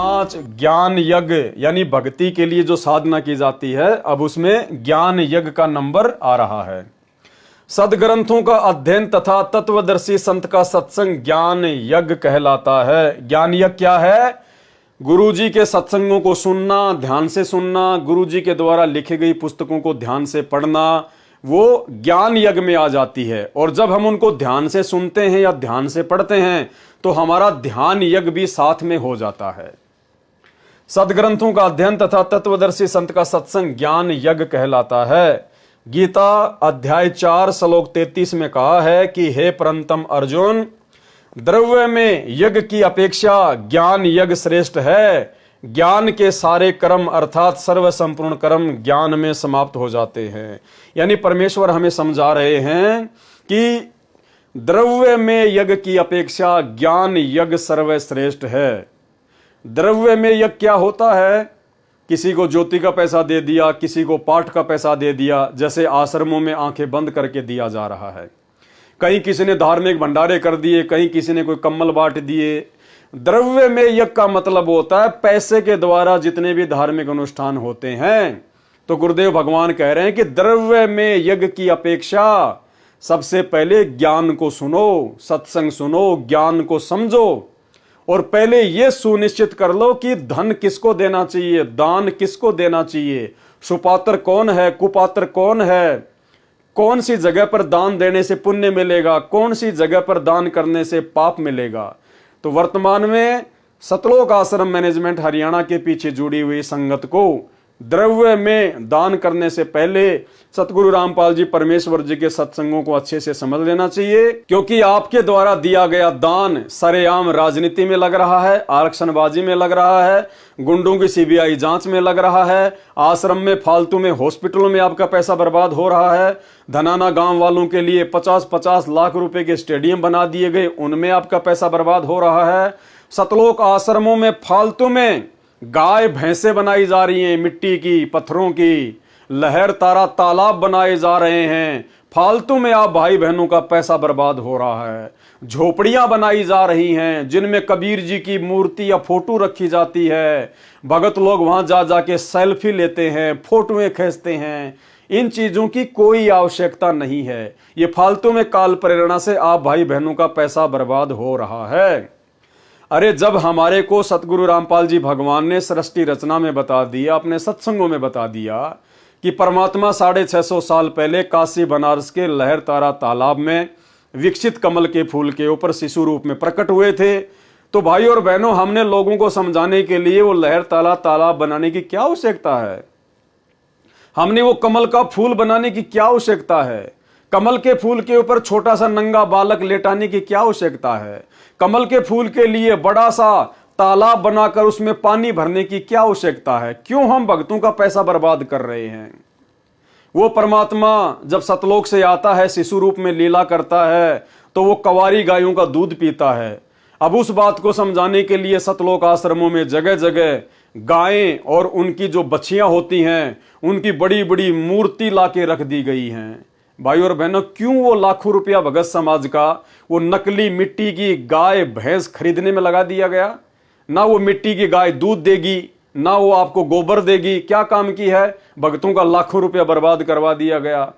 5 ज्ञान यज्ञ यानी भक्ति के लिए जो साधना की जाती है, अब उसमें ज्ञान यज्ञ का नंबर आ रहा है। सदग्रंथों का अध्ययन तथा तत्वदर्शी संत का सत्संग ज्ञान यज्ञ कहलाता है। ज्ञान यज्ञ क्या है? गुरु जी के सत्संगों को सुनना, ध्यान से सुनना, गुरु जी के द्वारा लिखी गई पुस्तकों को ध्यान से पढ़ना, वो ज्ञान यज्ञ में आ जाती है। और जब हम उनको ध्यान से सुनते हैं या ध्यान से पढ़ते हैं तो हमारा ध्यान यज्ञ भी साथ में हो जाता है। सदग्रंथों का अध्ययन तथा तत्वदर्शी संत का सत्संग ज्ञान यज्ञ कहलाता है। गीता अध्याय 4 श्लोक 33 में कहा है कि हे परंतम अर्जुन, द्रव्य में यज्ञ की अपेक्षा ज्ञान यज्ञ श्रेष्ठ है। ज्ञान के सारे कर्म अर्थात सर्व संपूर्ण कर्म ज्ञान में समाप्त हो जाते हैं। यानी परमेश्वर हमें समझा रहे हैं कि द्रव्य में यज्ञ की अपेक्षा ज्ञान यज्ञ सर्वश्रेष्ठ है। द्रव्य में यज्ञ क्या होता है? किसी को ज्योति का पैसा दे दिया, किसी को पाठ का पैसा दे दिया, जैसे आश्रमों में आंखें बंद करके दिया जा रहा है। कहीं किसी ने धार्मिक भंडारे कर दिए, कहीं किसी ने कोई कम्बल बांट दिए। द्रव्य में यज्ञ का मतलब होता है पैसे के द्वारा जितने भी धार्मिक अनुष्ठान होते हैं। तो गुरुदेव भगवान कह रहे हैं कि द्रव्य में यज्ञ की अपेक्षा सबसे पहले ज्ञान को सुनो, सत्संग सुनो, ज्ञान को समझो, और पहले यह सुनिश्चित कर लो कि धन किसको देना चाहिए, दान किसको देना चाहिए, सुपात्र कौन है, कुपात्र कौन है, कौन सी जगह पर दान देने से पुण्य मिलेगा, कौन सी जगह पर दान करने से पाप मिलेगा। तो वर्तमान में सतलोक आश्रम मैनेजमेंट हरियाणा के पीछे जुड़ी हुई संगत को द्रव्य में दान करने से पहले सतगुरु रामपाल जी परमेश्वर जी के सत्संगों को अच्छे से समझ लेना चाहिए, क्योंकि आपके द्वारा दिया गया दान सरेआम राजनीति में लग रहा है, आरक्षणबाजी में लग रहा है, गुंडों की सीबीआई जांच में लग रहा है, आश्रम में फालतू में हॉस्पिटलों में आपका पैसा बर्बाद हो रहा है, धनाना गांव वालों के लिए 50-50 लाख रुपए के स्टेडियम बना दिए गए, उनमें आपका पैसा बर्बाद हो रहा है। सतलोक आश्रमों में फालतू में गाय भैंसे बनाई जा रही हैं, मिट्टी की, पत्थरों की, लहर तारा तालाब बनाए जा रहे हैं, फालतू में आप भाई बहनों का पैसा बर्बाद हो रहा है। झोपड़ियां बनाई जा रही हैं जिनमें कबीर जी की मूर्ति या फोटो रखी जाती है। भगत लोग वहां जा जाके सेल्फी लेते हैं, फोटोएं खींचते हैं। इन चीजों की कोई आवश्यकता नहीं है। ये फालतू में काल प्रेरणा से आप भाई बहनों का पैसा बर्बाद हो रहा है। अरे जब हमारे को सतगुरु रामपाल जी भगवान ने सृष्टि रचना में बता दिया, अपने सत्संगों में बता दिया कि परमात्मा 650 साल पहले काशी बनारस के लहर तारा तालाब में विकसित कमल के फूल के ऊपर शिशु रूप में प्रकट हुए थे, तो भाई और बहनों हमने लोगों को समझाने के लिए वो लहर तारा तालाब बनाने की क्या आवश्यकता है? हमने वो कमल का फूल बनाने की क्या आवश्यकता है? कमल के फूल के ऊपर छोटा सा नंगा बालक लेटाने की क्या आवश्यकता है? कमल के फूल के लिए बड़ा सा तालाब बनाकर उसमें पानी भरने की क्या आवश्यकता है? क्यों हम भक्तों का पैसा बर्बाद कर रहे हैं? वो परमात्मा जब सतलोक से आता है, शिशु रूप में लीला करता है, तो वो कवारी गायों का दूध पीता है। अब उस बात को समझाने के लिए सतलोक आश्रमों में जगह जगह गायें और उनकी जो बच्चियां होती हैं उनकी बड़ी बड़ी मूर्ति लाके रख दी गई हैं। भाई और बहनों, क्यों वो लाखों रुपया भगत समाज का वो नकली मिट्टी की गाय भैंस खरीदने में लगा दिया गया? ना वो मिट्टी की गाय दूध देगी, ना वो आपको गोबर देगी। क्या काम की है? भगतों का लाखों रुपया बर्बाद करवा दिया गया।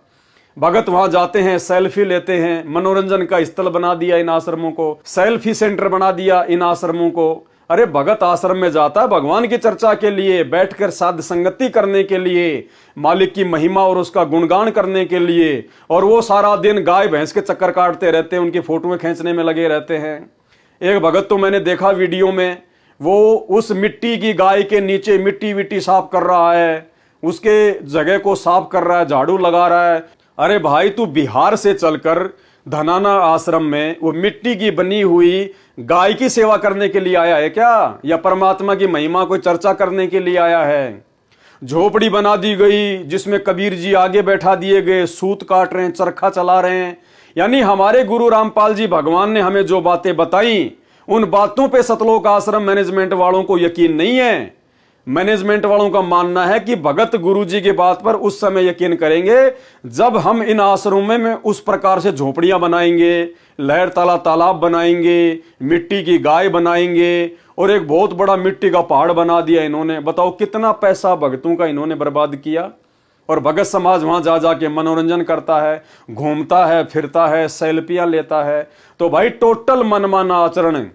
भगत वहां जाते हैं, सेल्फी लेते हैं, मनोरंजन का स्थल बना दिया इन आश्रमों को, सेल्फी सेंटर बना दिया इन आश्रमों को। अरे भगत आश्रम में जाता है भगवान की चर्चा के लिए, बैठकर साध संगति करने के लिए, मालिक की महिमा और उसका गुणगान करने के लिए, और वो सारा दिन गाय भैंस के चक्कर काटते रहते हैं, उनकी फोटोएं खींचने में लगे रहते हैं। एक भगत तो मैंने देखा वीडियो में, वो उस मिट्टी की गाय के नीचे मिट्टी विट्टी साफ कर रहा है, उसके जगह को साफ कर रहा है, झाड़ू लगा रहा है। अरे भाई, तू बिहार से चलकर धनाना आश्रम में वो मिट्टी की बनी हुई गाय की सेवा करने के लिए आया है क्या, या परमात्मा की महिमा को चर्चा करने के लिए आया है? झोपड़ी बना दी गई जिसमें कबीर जी आगे बैठा दिए गए, सूत काट रहे हैं, चरखा चला रहे हैं। यानी हमारे गुरु रामपाल जी भगवान ने हमें जो बातें बताई, उन बातों पे सतलोक आश्रम मैनेजमेंट वालों को यकीन नहीं है। मैनेजमेंट वालों का मानना है कि भगत गुरुजी की बात पर उस समय यकीन करेंगे जब हम इन आश्रमों में उस प्रकार से झोपड़ियां बनाएंगे, लहर ताला तालाब बनाएंगे, मिट्टी की गाय बनाएंगे, और एक बहुत बड़ा मिट्टी का पहाड़ बना दिया इन्होंने। बताओ कितना पैसा भगतों का इन्होंने बर्बाद किया। और भगत समाज वहां जा जाके मनोरंजन करता है, घूमता है, फिरता है, सेल्फियां लेता है। तो भाई टोटल मनमाना आचरण।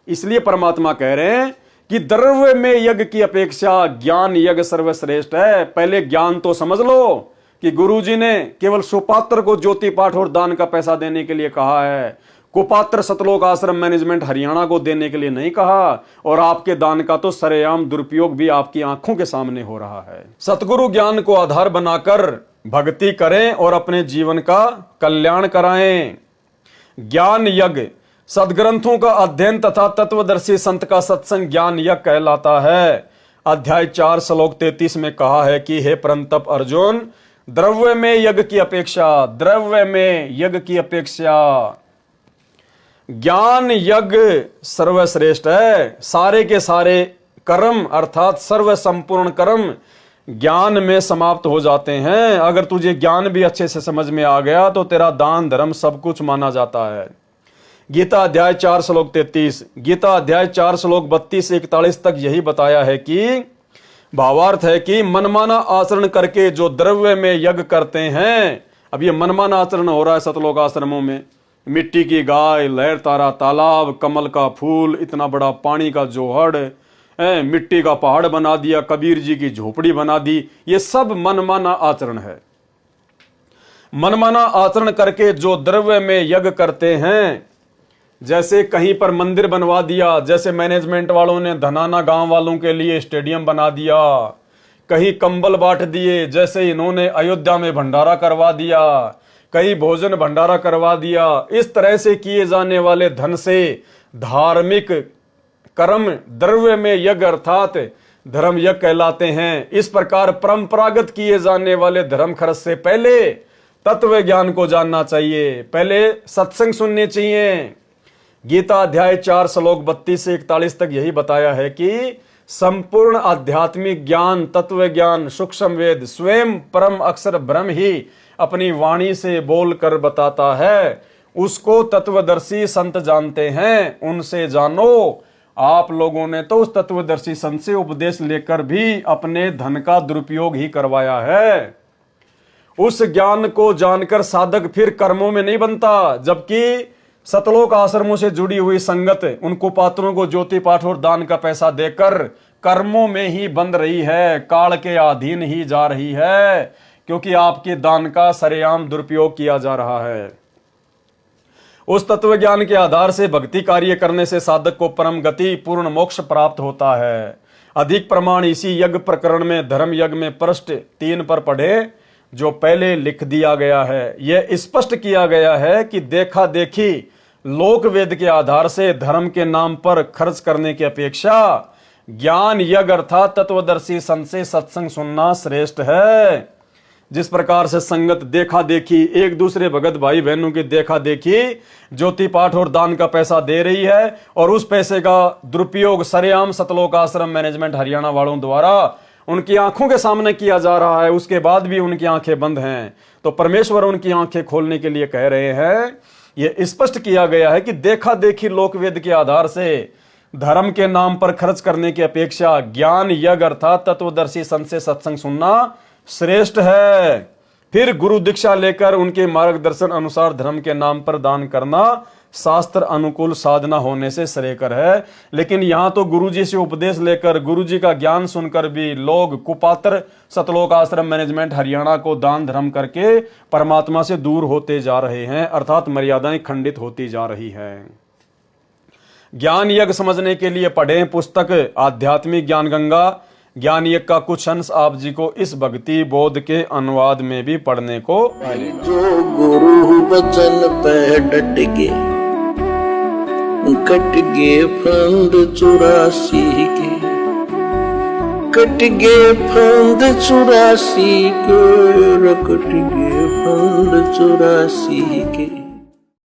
इसलिए परमात्मा कह रहे हैं कि द्रव्य में यज्ञ की अपेक्षा ज्ञान यज्ञ सर्वश्रेष्ठ है। पहले ज्ञान तो समझ लो कि गुरुजी ने केवल सुपात्र को ज्योति पाठ और दान का पैसा देने के लिए कहा है, कुपात्र सतलोक आश्रम मैनेजमेंट हरियाणा को देने के लिए नहीं कहा। और आपके दान का तो सरेआम दुरुपयोग भी आपकी आंखों के सामने हो रहा है। सतगुरु ज्ञान को आधार बनाकर भक्ति करें और अपने जीवन का कल्याण कराएं। ज्ञान यज्ञ सदग्रंथों का अध्ययन तथा तत्वदर्शी संत का सत्संग ज्ञान यज्ञ कहलाता है। अध्याय 4 श्लोक 33 में कहा है कि हे परंतप अर्जुन, द्रव्य में यज्ञ की अपेक्षा ज्ञान यज्ञ सर्वश्रेष्ठ है। सारे के सारे कर्म अर्थात सर्व संपूर्ण कर्म ज्ञान में समाप्त हो जाते हैं। अगर तुझे ज्ञान भी अच्छे से समझ में आ गया तो तेरा दान धर्म सब कुछ माना जाता है। गीता अध्याय 4 श्लोक 33, गीता अध्याय 4 श्लोक 32 से 41 तक यही बताया है कि भावार्थ है कि मनमाना आचरण करके जो द्रव्य में यज्ञ करते हैं। अब ये मनमाना आचरण हो रहा है सतलोक आश्रमों में। मिट्टी की गाय, लहर तारा तालाब, कमल का फूल, इतना बड़ा पानी का जोहड़, मिट्टी का पहाड़ बना दिया, कबीर जी की झोपड़ी बना दी। ये सब मनमाना आचरण है। मनमाना आचरण करके जो द्रव्य में यज्ञ करते हैं, जैसे कहीं पर मंदिर बनवा दिया, जैसे मैनेजमेंट वालों ने धनाना गांव वालों के लिए स्टेडियम बना दिया, कहीं कंबल बांट दिए, जैसे इन्होंने अयोध्या में भंडारा करवा दिया, कहीं भोजन भंडारा करवा दिया। इस तरह से किए जाने वाले धन से धार्मिक कर्म द्रव्य में यज्ञ अर्थात धर्म यज्ञ कहलाते हैं। इस प्रकार परंपरागत किए जाने वाले धर्म खर्च से पहले तत्व ज्ञान को जानना चाहिए, पहले सत्संग सुनने चाहिए। गीता अध्याय 4 श्लोक 32 से 41 तक यही बताया है कि संपूर्ण आध्यात्मिक ज्ञान, तत्व ज्ञान, सूक्ष्म वेद स्वयं परम अक्षर ब्रह्म ही अपनी वाणी से बोल कर बताता है। उसको तत्वदर्शी संत जानते हैं, उनसे जानो। आप लोगों ने तो उस तत्वदर्शी संत से उपदेश लेकर भी अपने धन का दुरुपयोग ही करवाया है। उस ज्ञान को जानकर साधक फिर कर्मों में नहीं बनता, जबकि सतलोक आश्रमों से जुड़ी हुई संगत उन कुपात्रों को ज्योति पाठ और दान का पैसा देकर कर्मों में ही बंध रही है, काल के अधीन ही जा रही है, क्योंकि आपके दान का सरेआम दुरुपयोग किया जा रहा है। उस तत्व ज्ञान के आधार से भक्ति कार्य करने से साधक को परम गति पूर्ण मोक्ष प्राप्त होता है। अधिक प्रमाण इसी यज्ञ प्रकरण में धर्म यज्ञ में पृष्ठ 3 पर पढ़े, जो पहले लिख दिया गया है। यह स्पष्ट किया गया है कि देखा देखी लोक वेद के आधार से धर्म के नाम पर खर्च करने की अपेक्षा ज्ञान यज्ञ अर्थात तत्वदर्शी संत से सत्संग सुनना श्रेष्ठ है। जिस प्रकार से संगत देखा देखी एक दूसरे भगत भाई बहनों की देखा देखी ज्योति पाठ और दान का पैसा दे रही है, और उस पैसे का दुरुपयोग सरेआम सतलोक आश्रम मैनेजमेंट हरियाणा वालों द्वारा उनकी आंखों के सामने किया जा रहा है, उसके बाद भी उनकी आंखें बंद हैं। तो परमेश्वर उनकी आंखें खोलने के लिए कह रहे हैं। यह स्पष्ट किया गया है कि देखा देखी लोकवेद के आधार से धर्म के नाम पर खर्च करने की अपेक्षा ज्ञान यज्ञ अर्थात तत्वदर्शी संत से सत्संग सुनना श्रेष्ठ है। फिर गुरु दीक्षा लेकर उनके मार्गदर्शन अनुसार धर्म के नाम पर दान करना शास्त्र अनुकूल साधना होने से श्रेयकर है। लेकिन यहां तो गुरुजी से उपदेश लेकर गुरुजी का ज्ञान सुनकर भी लोग कुपात्र सतलोक आश्रम मैनेजमेंट हरियाणा को दान धर्म करके परमात्मा से दूर होते जा रहे हैं, अर्थात मर्यादाएं खंडित होती जा रही है। ज्ञान यज्ञ समझने के लिए पढ़ें पुस्तक आध्यात्मिक ज्ञान गंगा। ज्ञान यज्ञ का कुछ अंश आप जी को इस भक्ति बोध के अनुवाद में भी पढ़ने को मिलेगा। जो गुरु बचन पे डट के कट गे फंद 84 के, कट गे फंद 84 के, कट गे फंद 84 के।